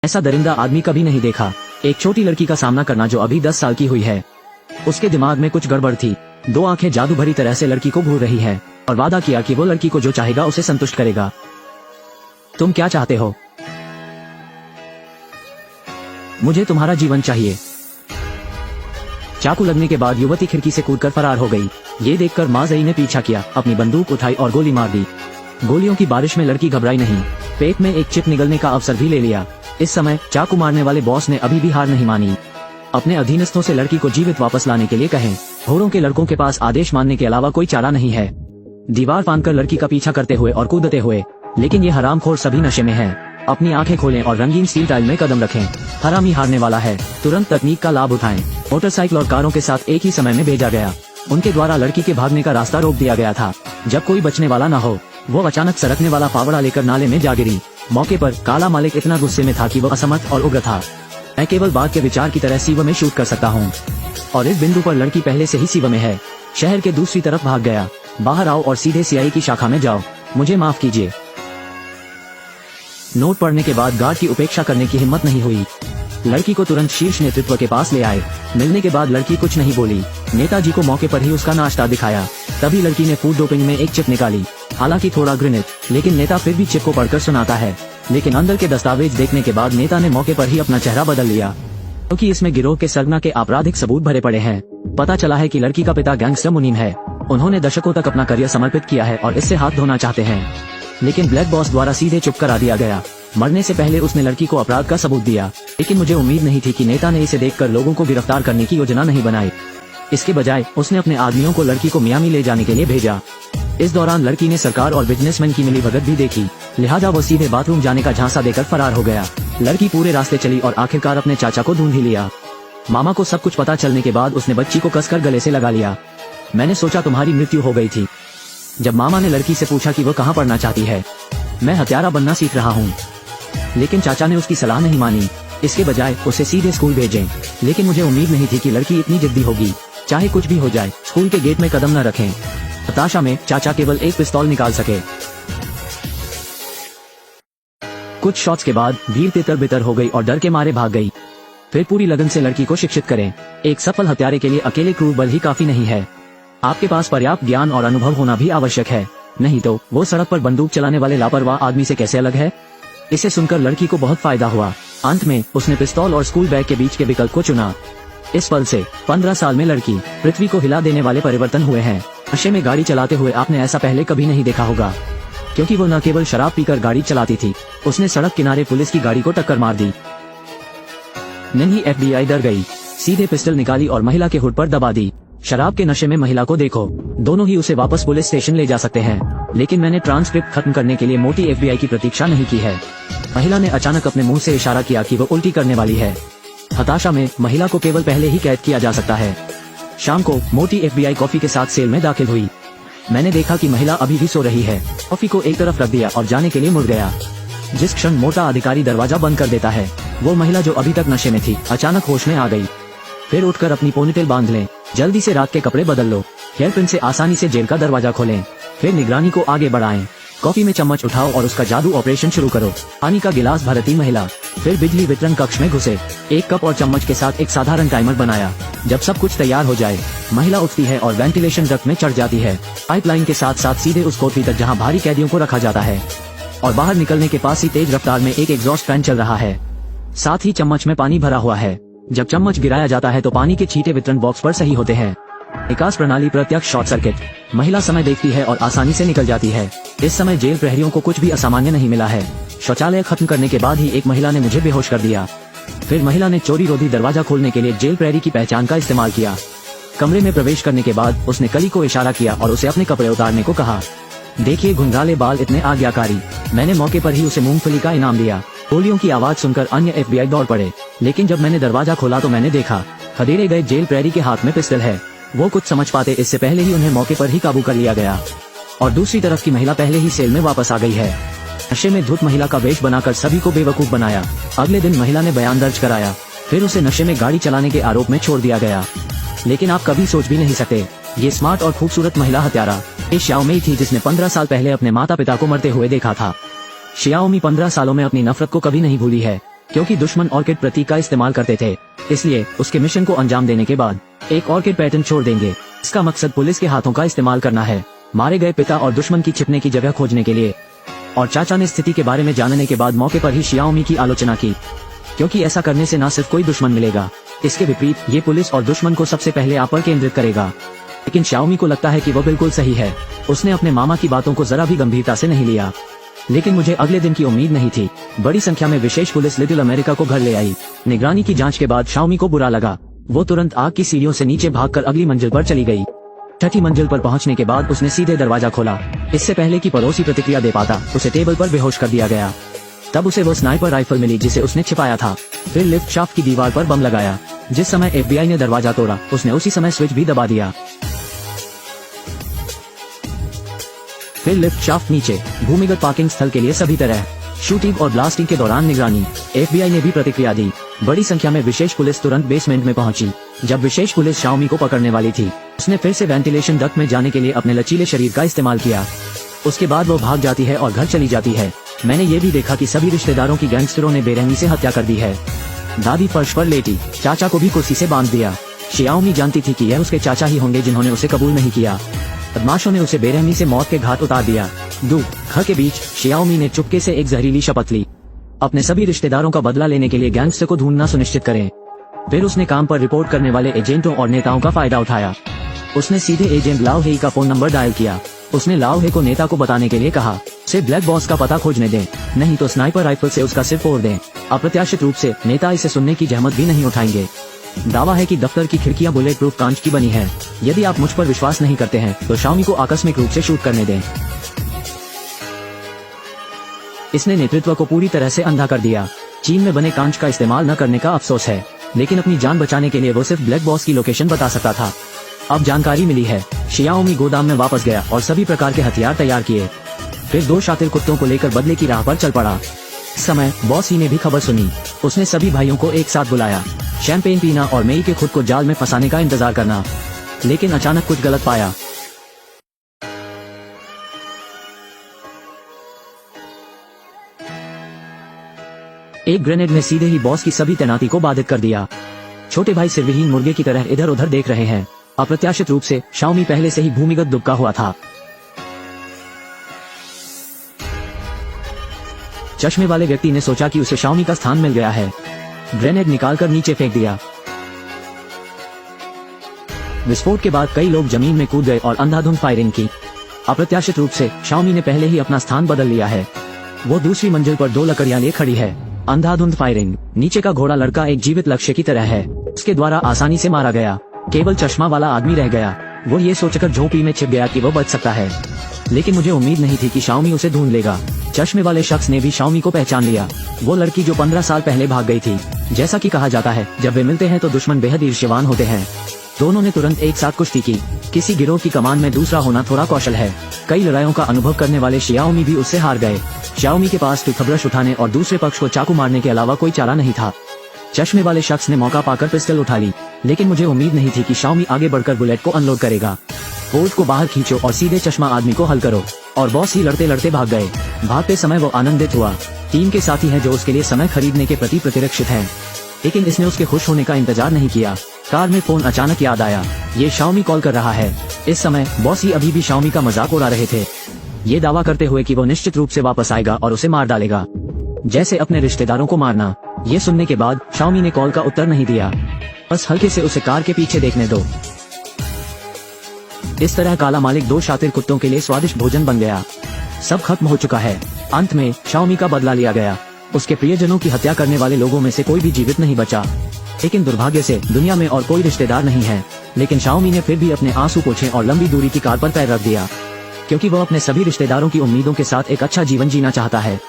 ऐसा दरिंदा आदमी कभी नहीं देखा। एक छोटी लड़की का सामना करना जो अभी 10 साल की हुई है। उसके दिमाग में कुछ गड़बड़ थी। 2 आंखें जादू भरी तरह से लड़की को घूर रही है और वादा किया कि वो लड़की को जो चाहेगा उसे संतुष्ट करेगा। तुम क्या चाहते हो? मुझे तुम्हारा जीवन चाहिए। चाकू लगने के बाद युवती खिड़की से कूदकर फरार हो गई। ये देखकर माजई ने पीछा किया, अपनी बंदूक उठाई और गोली मार दी। गोलियों की बारिश में लड़की घबराई नहीं, पेट में एक चिप निगलने का अवसर भी ले लिया। इस समय चाकू मारने वाले बॉस ने अभी भी हार नहीं मानी। अपने अधीनस्थों से लड़की को जीवित वापस लाने के लिए कहें। होरों के लड़कों के पास आदेश मानने के अलावा कोई चारा नहीं है। दीवार फांदकर लड़की का पीछा करते हुए और कूदते हुए, लेकिन ये हरामखोर सभी नशे में हैं। अपनी आंखें खोलें और रंगीन स्टील टाइल में कदम रखें। हरामी हारने वाला है, तुरंत तकनीक का लाभ उठाएं। मोटरसाइकिल और कारों के साथ एक ही समय में भेजा गया। उनके द्वारा लड़की के भागने का रास्ता रोक दिया गया था। जब कोई बचने वाला न हो, वो अचानक सरकने वाला फावड़ा लेकर नाले में जा गिरी। मौके पर काला मालिक इतना गुस्से में था कि वो असमर्थ और उग्र था। मैं केवल बाघ के विचार की तरह सीव में शूट कर सकता हूँ, और इस बिंदु पर लड़की पहले से ही सीव में है। शहर के दूसरी तरफ भाग गया। बाहर आओ और सीधे सीआई की शाखा में जाओ। मुझे माफ कीजिए। नोट पढ़ने के बाद गार्ड की उपेक्षा करने की हिम्मत नहीं हुई। लड़की को तुरंत शीर्ष नेतृत्व के पास ले आए। मिलने के बाद लड़की कुछ नहीं बोली। नेताजी को मौके पर ही उसका नाश्ता दिखाया। तभी लड़की ने फूड डोपिंग में एक चिप निकाली। हालांकि थोड़ा घृणित, लेकिन नेता फिर भी चिप को पढ़कर सुनाता है। लेकिन अंदर के दस्तावेज देखने के बाद नेता ने मौके पर ही अपना चेहरा बदल लिया, क्योंकि इसमें गिरोह के सरगना के आपराधिक सबूत भरे पड़े हैं। पता चला है कि लड़की का पिता गैंगस्टर मुनीम है। उन्होंने दशकों तक अपना करियर समर्पित किया है और इससे हाथ धोना चाहते हैं, लेकिन ब्लैक बॉस द्वारा सीधे चुप करा दिया गया। मरने से पहले उसने लड़की को अपराध का सबूत दिया, लेकिन मुझे उम्मीद नहीं थी कि नेता ने इसे देखकर लोगों को गिरफ्तार करने की योजना नहीं बनाई। इसके बजाय उसने अपने आदमियों को लड़की को मियामी ले जाने के लिए भेजा। इस दौरान लड़की ने सरकार और बिजनेसमैन की मिलीभगत भी देखी, लिहाजा वो सीधे बाथरूम जाने का झांसा देकर फरार हो गया। लड़की पूरे रास्ते चली और आखिरकार अपने चाचा को ढूंढ ही लिया। मामा को सब कुछ पता चलने के बाद उसने बच्ची को कसकर गले से लगा लिया। मैंने सोचा तुम्हारी मृत्यु हो गई थी। जब मामा ने लड़की से पूछा कि वो कहाँ पढ़ना चाहती है, मैं हत्यारा बनना सीख रहा हूँ, लेकिन चाचा ने उसकी सलाह नहीं मानी। इसके बजाय उसे सीधे स्कूल भेजें। लेकिन मुझे उम्मीद नहीं थी कि लड़की इतनी जिद्दी होगी। चाहे कुछ भी हो जाए, स्कूल के गेट में कदम न रखें। हताशा में चाचा केवल एक पिस्तौल निकाल सके। कुछ शॉट्स के बाद भीड़ तितर बितर हो गई और डर के मारे भाग गई। फिर पूरी लगन से लड़की को शिक्षित करें। एक सफल हत्यारे के लिए अकेले क्रूर बल ही काफी नहीं है, आपके पास पर्याप्त ज्ञान और अनुभव होना भी आवश्यक है। नहीं तो वो सड़क पर बंदूक चलाने वाले लापरवाह आदमी से कैसे अलग है। इसे सुनकर लड़की को बहुत फायदा हुआ। अंत में उसने पिस्तौल और स्कूल बैग के बीच के विकल्प को चुना। इस पल से 15 साल में लड़की पृथ्वी को हिला देने वाले परिवर्तन हुए हैं। नशे में गाड़ी चलाते हुए आपने ऐसा पहले कभी नहीं देखा होगा, क्योंकि वो न केवल शराब पीकर गाड़ी चलाती थी, उसने सड़क किनारे पुलिस की गाड़ी को टक्कर मार दी। नहीं, FBI डर गई, सीधे पिस्टल निकाली और महिला के हुड पर दबा दी। शराब के नशे में महिला को देखो, दोनों ही उसे वापस पुलिस स्टेशन ले जा सकते हैं, लेकिन मैंने ट्रांसक्रिप्ट खत्म करने के लिए मोटी FBI की प्रतीक्षा नहीं की है। महिला ने अचानक अपने मुंह से इशारा किया कि वो उल्टी करने वाली है। हताशा में महिला को केवल पहले ही कैद किया जा सकता है। शाम को मोटी FBI कॉफी के साथ सेल में दाखिल हुई। मैंने देखा कि महिला अभी भी सो रही है। कॉफी को एक तरफ रख दिया और जाने के लिए मुड़ गया। जिस क्षण मोटा अधिकारी दरवाजा बंद कर देता है, वो महिला जो अभी तक नशे में थी अचानक होश में आ गई। फिर उठकर अपनी पोनीटेल बांध लें, जल्दी से रात के कपड़े बदल लो, हेयरपिन से आसानी से जेल का दरवाजा खोलें, फिर निगरानी को आगे बढ़ाएं। कॉफी में चम्मच उठाओ और उसका जादू ऑपरेशन शुरू करो। पानी का गिलास भरती महिला, फिर बिजली वितरण कक्ष में घुसे, एक कप और चम्मच के साथ एक साधारण टाइमर बनाया। जब सब कुछ तैयार हो जाए, महिला उठती है और वेंटिलेशन डक्ट में चढ़ जाती है। पाइपलाइन के साथ साथ सीधे उस कोठरी तक जहां भारी कैदियों को रखा जाता है, और बाहर निकलने के पास ही तेज रफ्तार में एक एग्जॉस्ट फैन चल रहा है। साथ ही चम्मच में पानी भरा हुआ है। जब चम्मच गिराया जाता है तो पानी के छींटे वितरण बॉक्स पर सही होते हैं। निकास प्रणाली प्रत्यक्ष शॉर्ट सर्किट। महिला समय देखती है और आसानी से निकल जाती है। इस समय जेल प्रहरियों को कुछ भी असामान्य नहीं मिला है। शौचालय खत्म करने के बाद ही एक महिला ने मुझे बेहोश कर दिया। फिर महिला ने चोरी रोधी दरवाजा खोलने के लिए जेल प्रहरी की पहचान का इस्तेमाल किया। कमरे में प्रवेश करने के बाद उसने कली को इशारा किया और उसे अपने कपड़े उतारने को कहा। देखिए, घुंघराले बाल इतने आज्ञाकारी। मैंने मौके पर ही उसे मूंगफली का इनाम दिया। गोलियों की आवाज सुनकर अन्य FBI दौड़ पड़े, लेकिन जब मैंने दरवाजा खोला तो मैंने देखा खदेड़े गए जेल प्रहरी के हाथ में पिस्टल है। वो कुछ समझ पाते इससे पहले ही उन्हें मौके पर ही काबू कर लिया गया, और दूसरी तरफ की महिला पहले ही सेल में वापस आ गई है। नशे में धुत महिला का वेश बनाकर सभी को बेवकूफ बनाया। अगले दिन महिला ने बयान दर्ज कराया, फिर उसे नशे में गाड़ी चलाने के आरोप में छोड़ दिया गया। लेकिन आप कभी सोच भी नहीं सकते, ये स्मार्ट और खूबसूरत महिला हत्यारा ये श्याओमी थी, जिसने 15 साल पहले अपने माता पिता को मरते हुए देखा था। श्याओमी 15 सालों में अपनी नफरत को कभी नहीं भूली है। क्योंकि दुश्मन ऑर्किड प्रतीक का इस्तेमाल करते थे, इसलिए उसके मिशन को अंजाम देने के बाद एक ऑर्किड पैटर्न छोड़ देंगे। इसका मकसद पुलिस के हाथों का इस्तेमाल करना है, मारे गए पिता और दुश्मन की छिपने की जगह खोजने के लिए। और चाचा ने स्थिति के बारे में जानने के बाद मौके पर ही शियाओमी की आलोचना की, क्योंकि ऐसा करने से न सिर्फ कोई दुश्मन मिलेगा, इसके विपरीत ये पुलिस और दुश्मन को सबसे पहले आप पर केंद्रित करेगा। लेकिन शियाओमी को लगता है कि वो बिल्कुल सही है। उसने अपने मामा की बातों को जरा भी गंभीरता से नहीं लिया। लेकिन मुझे अगले दिन की उम्मीद नहीं थी। बड़ी संख्या में विशेष पुलिस लिटिल अमेरिका को घर ले आई। निगरानी की जांच के बाद शियाओमी को बुरा लगा। वो तुरंत आग की सीढ़ियों से नीचे भागकर अगली मंजिल पर चली गई। छठी मंजिल पर पहुंचने के बाद उसने सीधे दरवाजा खोला। इससे पहले कि पड़ोसी प्रतिक्रिया दे पाता, उसे टेबल पर बेहोश कर दिया गया। तब उसे वो स्नाइपर राइफल मिली जिसे उसने छिपाया था। फिर लिफ्ट शाफ्ट की दीवार पर बम लगाया। जिस समय FBI ने दरवाजा तोड़ा, उसने उसी समय स्विच भी दबा दिया। फिर लिफ्ट शाफ्ट नीचे, भूमिगत पार्किंग स्थल के लिए सभी तरह। शूटिंग और ब्लास्टिंग के दौरान निगरानी। FBI ने भी प्रतिक्रिया दी। बड़ी संख्या में विशेष पुलिस तुरंत बेसमेंट में पहुंची। जब विशेष पुलिस शियाओमी को पकड़ने वाली थी, उसने फिर से वेंटिलेशन डक्ट में जाने के लिए अपने लचीले शरीर का इस्तेमाल किया। उसके बाद वो भाग जाती है और घर चली जाती है। मैंने ये भी देखा कि सभी रिश्तेदारों की गैंगस्टरों ने बेरहमी से हत्या कर दी है। दादी फर्श पर लेटी, चाचा को भी कुर्सी से बांध दिया। शियाओमी जानती थी कि यह उसके चाचा ही होंगे जिन्होंने उसे कबूल नहीं किया। बदमाशों ने उसे बेरहमी से मौत के घाट उतार दिया। घर के बीच शियाओमी ने चुपके से एक जहरीली शपथ ली, अपने सभी रिश्तेदारों का बदला लेने के लिए गैंगस्टर को ढूंढना सुनिश्चित करें। फिर उसने काम पर रिपोर्ट करने वाले एजेंटों और नेताओं का फायदा उठाया। उसने सीधे एजेंट लाओ हे का फोन नंबर डायल किया। उसने लाओ हे को नेता को बताने के लिए कहा, उसे ब्लैक बॉस का पता खोजने दें, नहीं तो स्नाइपर राइफल से उसका सिर फोड़ दें। अप्रत्याशित रूप से नेता इसे सुनने की जहमत भी नहीं उठाएंगे। दावा है कि दफ्तर की खिड़कियां बुलेट प्रूफ कांच की बनी है। यदि आप मुझ पर विश्वास नहीं करते हैं तो शियाओमी को आकस्मिक रूप से शूट करने दें। इसने नेतृत्व को पूरी तरह से अंधा कर दिया। चीन में बने कांच का इस्तेमाल न करने का अफसोस है, लेकिन अपनी जान बचाने के लिए वो सिर्फ ब्लैक बॉस की लोकेशन बता सकता था। अब जानकारी मिली है। शियाओमी गोदाम में वापस गया और सभी प्रकार के हथियार तैयार किए। फिर 2 शातिर कुत्तों को लेकर बदले की राह पर चल पड़ा। इस समय बॉस ही ने भी खबर सुनी। उसने सभी भाइयों को एक साथ बुलाया। शैंपेन पीना और मेई के खुद को जाल में फंसाने का इंतजार करना। लेकिन अचानक कुछ गलत पाया। एक ग्रेनेड ने सीधे ही बॉस की सभी तैनाती को बाधित कर दिया। छोटे भाई सिरविहीन मुर्गे की तरह इधर उधर देख रहे हैं। अप्रत्याशित रूप से शियाओमी पहले से ही भूमिगत दुबका हुआ था। चश्मे वाले व्यक्ति ने सोचा कि उसे शियाओमी का स्थान मिल गया है। ग्रेनेड निकालकर नीचे फेंक दिया। विस्फोट के बाद कई लोग जमीन में कूद गए और अंधाधुंध फायरिंग की। अप्रत्याशित रूप से शियाओमी ने पहले ही अपना स्थान बदल लिया है। वो दूसरी मंजिल पर 2 लकड़ियां लिए खड़ी है। अंधाधुंध फायरिंग। नीचे का घोड़ा लड़का एक जीवित लक्ष्य की तरह है। उसके द्वारा आसानी से मारा गया। केवल चश्मा वाला आदमी रह गया। वो ये सोचकर झोपड़ी में छिप गया कि वो बच सकता है, लेकिन मुझे उम्मीद नहीं थी कि शियाओमी उसे ढूंढ लेगा। चश्मे वाले शख्स ने भी शियाओमी को पहचान लिया। वो लड़की जो 15 साल पहले भाग गई थी। जैसा कि कहा जाता है, जब वे मिलते हैं तो दुश्मन बेहद ईर्ष्यवान होते हैं। दोनों ने तुरंत एक साथ कुश्ती की। किसी गिरोह की कमान में दूसरा होना थोड़ा कौशल है। कई लड़ाइयों का अनुभव करने वाले शियाओमी भी उससे हार गए। शियाओमी के पास टूथब्रश उठाने और दूसरे पक्ष को चाकू मारने के अलावा कोई चारा नहीं था। चश्मे वाले शख्स ने मौका पाकर पिस्टल उठा ली, लेकिन मुझे उम्मीद नहीं थी कि शियाओमी आगे बढ़कर बुलेट को अनलोड करेगा। बोल्ट को बाहर खींचो और सीधे चश्मा आदमी को हल करो। और बॉस ही लड़ते लड़ते भाग गए। भागते समय वो आनंदित हुआ। टीम के साथी हैं जो उसके लिए समय खरीदने के प्रति प्रतिरक्षित हैं। लेकिन इसने उसके खुश होने का इंतजार नहीं किया। कार में फोन अचानक याद आया। ये शियाओमी कॉल कर रहा है। इस समय बॉस ही अभी भी शियाओमी का मजाक उड़ा रहे थे, ये दावा करते हुए कि वो निश्चित रूप से वापस आएगा और उसे मार डालेगा, जैसे अपने रिश्तेदारों को मारना। ये सुनने के बाद शियाओमी ने कॉल का उत्तर नहीं दिया। बस हल्के से उसे कार के पीछे देखने दो। इस तरह काला मालिक 2 शातिर कुत्तों के लिए स्वादिष्ट भोजन बन गया। सब खत्म हो चुका है। अंत में शियाओमी का बदला लिया गया। उसके प्रियजनों की हत्या करने वाले लोगों में से कोई भी जीवित नहीं बचा। लेकिन दुर्भाग्य से दुनिया में और कोई रिश्तेदार नहीं है। लेकिन शियाओमी ने फिर भी अपने आंसू पोंछे और लंबी दूरी की कार पर पैर रख दिया, क्योंकि वह अपने सभी रिश्तेदारों की उम्मीदों के साथ एक अच्छा जीवन जीना चाहता है।